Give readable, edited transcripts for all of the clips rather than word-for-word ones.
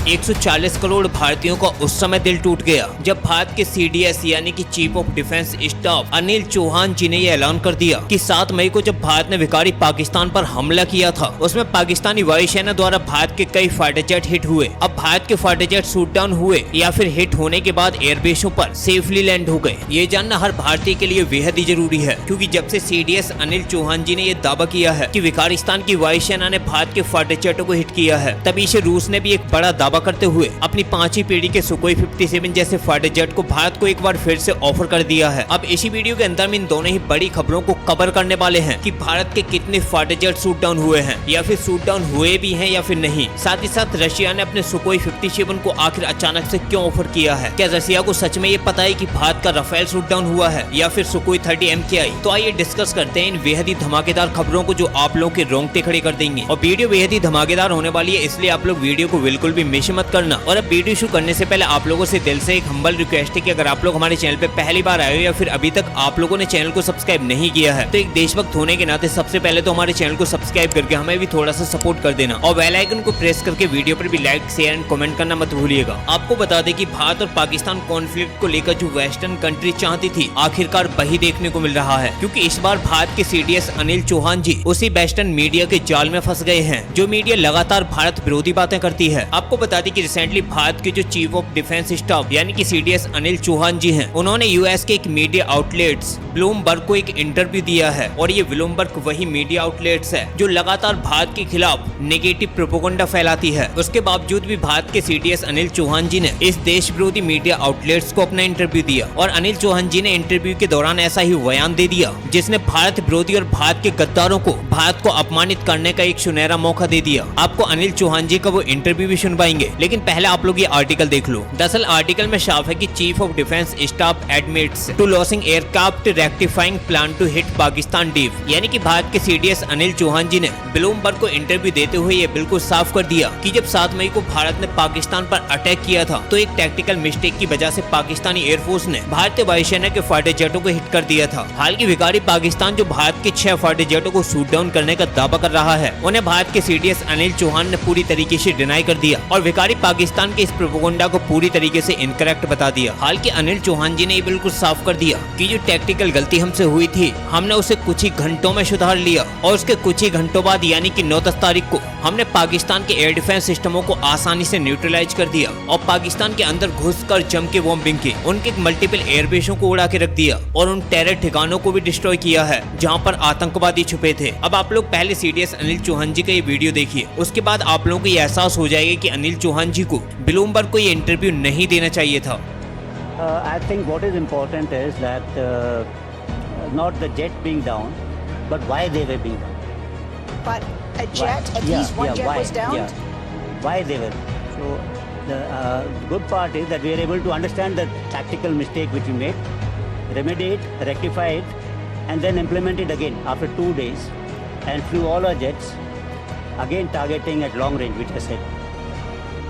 140 करोड़ भारतीयों का उस समय दिल टूट गया जब भारत के CDS यानी कि chief of defence staff Anil Chauhan ji ने यह ऐलान कर दिया कि 7 मई को जब भारत ने विकारी पाकिस्तान पर हमला किया था, उसमें पाकिस्तानी वायुसेना द्वारा भारत के कई फाइटर जेट हिट हुए। अब भारत के फाइटर जेट शूट डाउन हुए या फिर हिट होने के बाद एयरबेसों पर सेफली लैंड हो गए। ये जानना हर भारतीय के लिए बेहद ही जरूरी है, क्योंकि जब से CDS अनिल चौहान जी ने यह दावा किया है कि विकारिस्तान की वायुसेना ने भारत के फाइटर जेटों को हिट किया है, तभी से रूस ने भी एक बड़ा दावा करते हुए अपनी 5वीं पीढ़ी के सुखोई 57 जैसे फाइटर जेट को भारत को एक बार फिर से ऑफर कर दिया है। अब इसी वीडियो के अंदर में इन दोनों ही बड़ी खबरों को कवर करने वाले हैं कि भारत के कितने फाइटर जेट शूट डाउन हुए हैं या फिर शूट डाउन हुए भी हैं या फिर नहीं। साथ ही साथ रशिया ने अपने सुखोई 57 को आखिर अचानक से क्यों ऑफर किया है। क्या रशिया को सच में ये पता है कि भारत का राफेल शूट डाउन हुआ है या फिर सुखोई 30 MKI? तो आइए डिस्कस करते हैं इन बेहद ही धमाकेदार खबरों को जो आप लोगों के रोंगटे खड़े कर देंगे। और वीडियो बेहद ही धमाकेदार होने वाली है, इसलिए आप लोग वीडियो को बिल्कुल भी मिस मत करना। और अब वीडियो शुरू करने से पहले आप लोगों से दिल से एक हम्बल रिक्वेस्ट है कि अगर आप लोग हमारे चैनल पे पहली बार आए हो या फिर अभी तक आप लोगों ने चैनल को सब्सक्राइब नहीं किया है, तो एक देशभक्त होने के नाते सबसे पहले तो हमारे चैनल को सब्सक्राइब करके हमें भी थोड़ा सा सपोर्ट कर देना और बेल आइकन को प्रेस करके वीडियो पर भी लाइक शेयर एंड कमेंट करना मत भूलिएगा। आपको बता दें कि भारत और पाकिस्तान कॉन्फ्लिक्ट को लेकर जो वेस्टर्न कंट्री चाहती थी, आखिरकार वही देखने को मिल रहा है, क्योंकि इस बार भारत के CDS अनिल चौहान जी उसी वेस्टर्न मीडिया के जाल में फंस गए हैं, जो मीडिया लगातार भारत विरोधी बातें करती है। आपको बता दें कि रिसेंटली भारत के जो चीफ ऑफ डिफेंस स्टाफ यानी कि CDS अनिल चौहान जी हैं, उन्होंने US के एक मीडिया आउटलेट्स ब्लूमबर्ग को एक इंटरव्यू दिया है। और ये ब्लूमबर्ग वही मीडिया आउटलेट्स है जो लगातार भारत के खिलाफ नेगेटिव प्रोपेगेंडा फैलाती है। उसके बावजूद भी भारत के CDS अनिल चौहान जी ने इस देश विरोधी मीडिया आउटलेट्स को अपना इंटरव्यू दिया और अनिल चौहान जी ने इंटरव्यू के दौरान ऐसा ही बयान दे दिया जिसने भारत विरोधी और भारत के गद्दारों को भारत को अपमानित करने का एक सुनहरा मौका दे दिया। आपको अनिल चौहान जी का वो इंटरव्यू भी सुनवाएंगे, लेकिन पहले आप लोग ये आर्टिकल देख लो। दरअसल आर्टिकल में साफ है कि chief of defence staff admits to losing aircraft rectifying plan to hit Pakistan deep, यानी कि भारत के CDS अनिल चौहान जी ने ब्लूमबर्ग को इंटरव्यू देते हुए ये बिल्कुल साफ कर दिया कि जब 7 मई को भारत ने पाकिस्तान पर अटैक किया था, तो एक टैक्टिकल मिस्टेक की वजह से पाकिस्तानी एयरफोर्स ने भारतीय वायुसेना के फाइटर जेटों को हिट कर दिया था। हालांकि विकारी पाकिस्तान जो भारत के 6 फाइटर जेटों को शूट डाउन करने का दावा कर रहा है, उन्हें भारत के CDS अनिल चौहान ने पूरी तरीके से डिनाई कर दिया और विकारी पाकिस्तान के इस प्रोपेगेंडा को पूरी तरीके से इनकरेक्ट बता दिया। हालांकि अनिल चौहान जी ने बिल्कुल साफ कर दिया कि जो टेक्निकल गलती हमसे हुई थी, हमने उसे कुछ ही घंटों में सुधार लिया और उसके कुछ ही घंटों बाद यानी कि 9 तारीख को हमने पाकिस्तान के एयर डिफेंस सिस्टमों को आसानी से न्यूट्रलाइज कर दिया और पाकिस्तान के अंदर घुसकर जम के बॉम्बिंग की उनके मल्टीपल एयरबेसों को उड़ा के रख दिया और उन टेरर ठिकानों को भी डिस्ट्रॉय किया है जहां पर आतंकवादी छुपे थे। अब आप लोग पहले CDS अनिल चौहान जी का ये वीडियो देखिए, उसके बाद आप लोगों को ये एहसास हो जाएगा कि अनिल चौहान जी को ब्लूमबर्ग को ये इंटरव्यू नहीं देना चाहिए था। I think what is important is that not the jet being down, but why they were being down. But a jet, at least one jet why, was down? Why they were. So the good part is that we are able to understand the tactical mistake which we made, remedy it, rectify it, and then implement it again after 2 days and flew all our jets, again targeting at long range, which I said.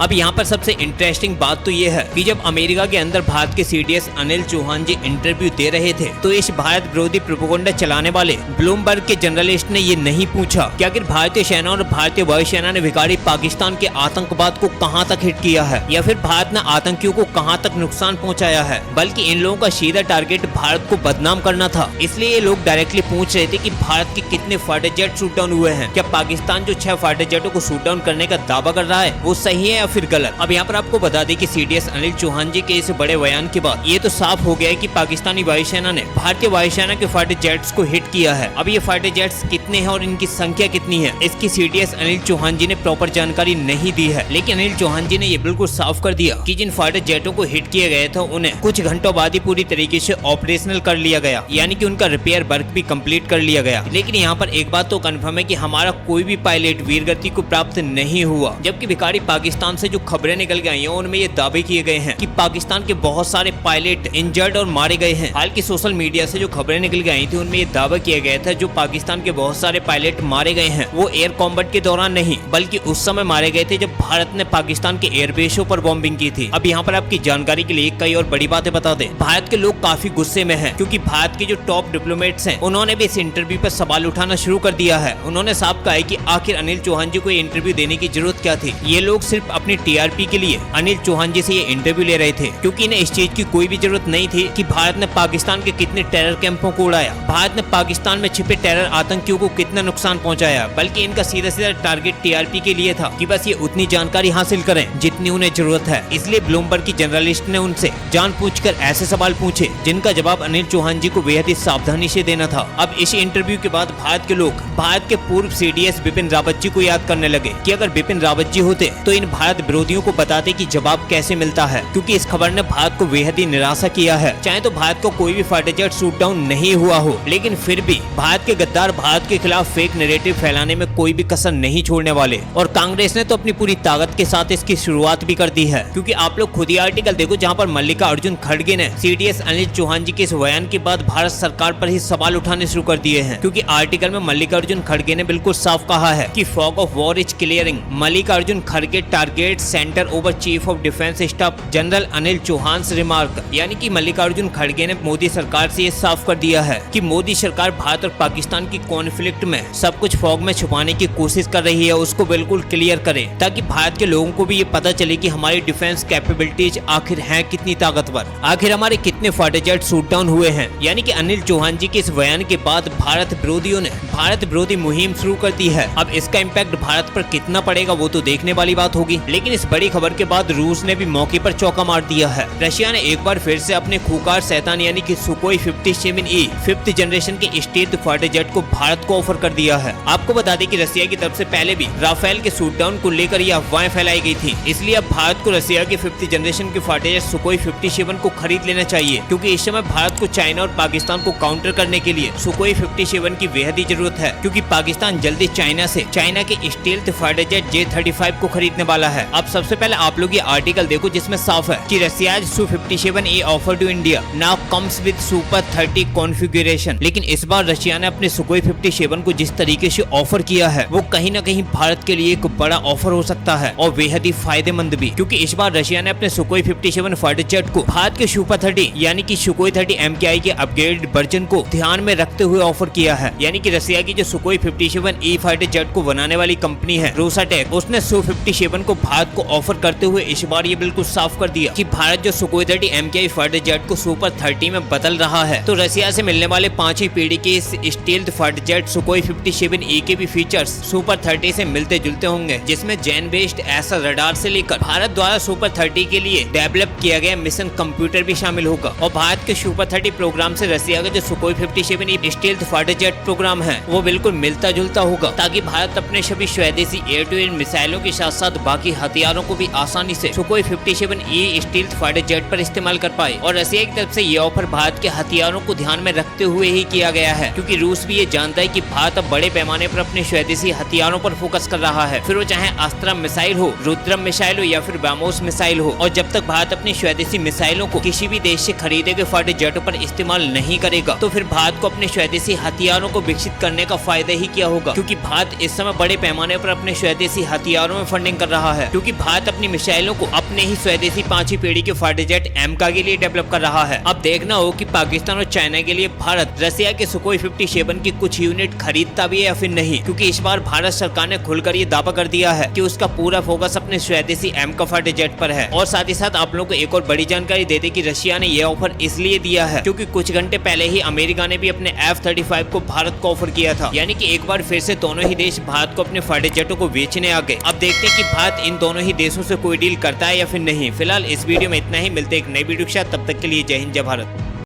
अब यहाँ पर सबसे interesting बात तो ये है कि जब अमेरिका के अंदर भारत के CDS अनिल चौहान जी इंटरव्यू दे रहे थे, तो इस भारत विरोधी प्रोपेगेंडा चलाने वाले ब्लूमबर्ग के जर्नलिस्ट ने ये नहीं पूछा कि आखिर भारतीय सेना और भारतीय वायुसेना ने विकारी पाकिस्तान के आतंकवाद को कहां तक हिट किया है या फिर भारत ने आतंकियों को कहां तक नुकसान पहुंचाया है, बल्कि इन लोगों का सीधा टारगेट भारत को बदनाम करना था। इसलिए ये लोग डायरेक्टली पूछ रहे थे कि भारत के कितने फाइटर जेट शूट डाउन हुए हैं, क्या पाकिस्तान जो 6 फाइटर जेटों को शूट डाउन करने का दावा कर रहा है वो सही है फिर गलत। अब यहाँ पर आपको बता दें कि CDS अनिल चौहान जी के इस बड़े बयान के बाद ये तो साफ हो गया है कि पाकिस्तानी वायुसेना ने भारतीय वायुसेना के फाइटर जेट्स को हिट किया है। अब ये फाइटर जेट्स कितने हैं और इनकी संख्या कितनी है, इसकी CDS अनिल चौहान जी ने प्रॉपर जानकारी नहीं दी है, लेकिन अनिल चौहान जी ने ये बिल्कुल साफ कर दिया कि जिन फाइटर जेटों को हिट किया गया था उन्हें कुछ घंटों बाद ही पूरी तरीके से ऑपरेशनल कर लिया गया, यानी कि उनका रिपेयर वर्क भी कंप्लीट कर लिया गया। लेकिन यहाँ पर एक बात तो कन्फर्म है कि हमारा कोई भी पायलट वीरगति को प्राप्त नहीं हुआ, जबकि विकारी पाकिस्तान से जो खबरें निकल गई हैं उनमें ये दावे किए गए हैं कि पाकिस्तान के बहुत सारे पायलट इंजर्ड और मारे गए हैं। हालांकि सोशल मीडिया से जो खबरें निकल गई थी उनमें ये दावा किया गया था जो पाकिस्तान के बहुत सारे पायलट मारे गए हैं वो एयर कॉम्बैट के दौरान नहीं, बल्कि उस समय मारे गए थे जब भारत ने पाकिस्तान के एयरबेसों पर बॉम्बिंग की थी। अब यहाँ पर आपकी जानकारी के लिए कई और बड़ी बातें बता दें, भारत के लोग काफी गुस्से में हैं क्योंकि भारत के जो टॉप डिप्लोमेट्स हैं उन्होंने भी इस इंटरव्यू पर सवाल उठाना शुरू कर दिया है। उन्होंने साफ कहा है कि आखिर अनिल चौहान जी को इंटरव्यू देने की जरूरत क्या थी, ये लोग सिर्फ अपनी टीआरपी के लिए अनिल चौहान जी से ये इंटरव्यू ले रहे थे, क्योंकि इन्हें इस चीज की कोई भी जरूरत नहीं थी कि भारत ने पाकिस्तान के कितने टेरर कैंपों को उड़ाया, भारत ने पाकिस्तान में छिपे टेरर आतंकियों को कितना नुकसान पहुंचाया, बल्कि इनका सीधा सीधा टारगेट टीआरपी के लिए था कि बस ये उतनी जानकारी हासिल करें जितनी उन्हें जरूरत है। इसलिए ब्लूमबर्ग की जर्नलिस्ट ने उनसे जानबूझकर ऐसे सवाल पूछे जिनका जवाब अनिल चौहान जी को बेहद ही सावधानी से देना था। अब इस इंटरव्यू के बाद भारत के लोग भारत के पूर्व सीडीएस बिपिन रावत जी को याद करने लगे कि अगर बिपिन रावत जी होते तो इन भारत विरोधियों को बताते कि जवाब कैसे मिलता है, क्योंकि इस खबर ने भारत को बेहद ही निराशा किया है। चाहे तो भारत को कोई भी फाइटर जेट शूट डाउन नहीं हुआ हो, लेकिन फिर भी भारत के गद्दार भारत के खिलाफ फेक नैरेटिव फैलाने में कोई भी कसर नहीं छोड़ने वाले। और कांग्रेस ने तो अपनी पूरी ताकत के साथ इसकी शुरुआत भी कर दी है, क्योंकि आप लोग खुद ही आर्टिकल देखो जहां पर मल्लिकार्जुन खड़गे ने सीडीएस अनिल चौहान जी के इस बयान के बाद भारत सरकार पर ही सवाल उठाने शुरू कर दिए हैं। क्योंकि आर्टिकल में मल्लिकार्जुन खड़गे ने बिल्कुल साफ कहा है कि fog of war is clearing, Mallikarjun खड़गे target centre over chief of defence staff general Anil Chauhan remark, यानी कि मल्लिकार्जुन खड़गे ने मोदी सरकार से ये साफ कर दिया है कि मोदी सरकार भारत और पाकिस्तान की कॉन्फ्लिक्ट में सब कुछ फॉग में छुपाने की कोशिश कर रही है, उसको बिल्कुल क्लियर करे ताकि भारत के लोगों को भी ये पता चले कि हमारी डिफेंस कैपेबिलिटीज आखिर हैं कितनी ताकतवर, आखिर हमारे कितने फाइटर जेट शूट डाउन हुए हैं। यानी कि अनिल चौहान जी के इस बयान के बाद भारत विरोधियों ने भारत विरोधी मुहिम शुरू कर दी है। अब इसका इम्पैक्ट भारत पर कितना पड़ेगा वो तो देखने वाली बात होगी, लेकिन इस बड़ी खबर के बाद रूस ने भी मौके पर चौका मार दिया है। रशिया ने एक बार फिर से अपने खूंखार शैतान यानी कि सुकोई 57E 5th जनरेशन के स्टील्थ फाइटर जेट को भारत को ऑफर कर दिया है। आपको बता दें कि रशिया की तरफ से पहले भी राफेल के शूट डाउन को लेकर यह अफवाहें फैलाई गई थी, इसलिए अब भारत को रशिया के 5th जनरेशन के फाइटर जेट सुकोई 57 को खरीद लेना चाहिए, क्योंकि इस समय भारत को चाइना और पाकिस्तान को काउंटर करने के लिए सुकोई 57 की बेहद ही जरूरत है, क्योंकि पाकिस्तान जल्दी चाइना के स्टील्थ फाइटर जेट J-35 को खरीदने वाला है। अब सबसे पहले आप लोग ये आर्टिकल देखो जिसमें साफ है कि Russia Su-57A offer to India now comes with super 30 configuration. लेकिन इस बार रशिया ने अपने सुकोई 57 को जिस तरीके से ऑफर किया है वो कहीं न कहीं भारत के लिए एक बड़ा ऑफर हो सकता है और बेहद ही फायदेमंद भी, क्योंकि इस बार रशिया ने अपने सुकोई 57 फाइटर जेट को भारत के सुपर 30 यानी कि सुकोई 30 MKI के अपग्रेडेड वर्जन को ध्यान में रखते हुए ऑफर किया है। यानी कि रशिया की जो सुकोई 57E फाइटर जेट को बनाने वाली कंपनी है रोसाटेक, उसने Su-57 को भारत को ऑफर करते हुए इस बार ये बिल्कुल साफ कर दिया कि भारत जो सुकोई 30 MKI फाइटर जेट को सुपर 30 में बदल रहा है, तो रशिया से मिलने वाले 5वीं पीढ़ी के इस स्टील्थ फाइटर जेट सुकोई 57E के भी फीचर्स सुपर 30 से मिलते जुलते होंगे, जिसमें जेन बेस्ड ऐसा रडार से लेकर भारत द्वारा सुपर 30 के लिए डेवलप किया गया मिशन कंप्यूटर भी शामिल होगा। और भारत के सुपर 30 प्रोग्राम से रशिया का जो Sukhoi 57E stealth fighter jet programme है वो बिल्कुल मिलता जुलता होगा, ताकि भारत अपने सभी स्वदेशी एयर टू एयर मिसाइलों के साथ साथ बाकी हथियारों को भी आसानी से सुकोई 57E स्टील्थ फाइटर जेट पर इस्तेमाल कर पाए। और रशिया की तरफ से ये ऑफर भारत के हथियारों को ध्यान में रखते हुए ही किया गया है, क्योंकि रूस भी ये जानता है कि भारत अब बड़े पैमाने पर अपने स्वदेशी हथियारों पर फोकस कर रहा है, फिर वो चाहे अस्त्रम मिसाइल हो, रुद्रम मिसाइल हो या फिर ब्रह्मोस मिसाइल हो। और जब तक भारत अपनी स्वदेशी मिसाइलों को किसी भी देश से खरीदे गए फाइटर जेटों पर इस्तेमाल नहीं करेगा तो फिर भारत को अपने स्वदेशी हथियारों को विकसित करने का फायदा ही क्या होगा, क्योंकि भारत इस समय बड़े पैमाने पर अपने स्वदेशी हथियारों में फंडिंग कर रहा है, क्योंकि भारत अपनी मिसाइलों को अपने ही स्वदेशी 5वीं पीढ़ी के फाइटर जेट MK के लिए डेवलप कर रहा है। अब देखना हो कि पाकिस्तान और चाइना के लिए भारत रशिया के सुकोई 57 की कुछ यूनिट खरीदता भी है या फिर नहीं, क्योंकि इस बार भारत सरकार ने खुलकर ये दावा कर दिया है कि उसका पूरा फोकस अपने स्वदेशी MK फाइटर जेट पर है। और साथ ही साथ आप लोगों को एक और बड़ी जानकारी दे दी कि रशिया ने यह ऑफर इसलिए दिया है क्योंकि कुछ घंटे पहले ही अमेरिका ने भी अपने F-35 को भारत को ऑफर किया था, यानी कि एक बार फिर से दोनों ही देश भारत को अपने फाइटर जेटों को बेचने आ गए। अब देखते हैं कि भारत इन दोनों ही देशों से कोई डील करता है या फिर नहीं। फिलहाल इस वीडियो में इतना ही, मिलते एक नई वीडियो के साथ, तब तक के लिए जय हिंद जय भारत।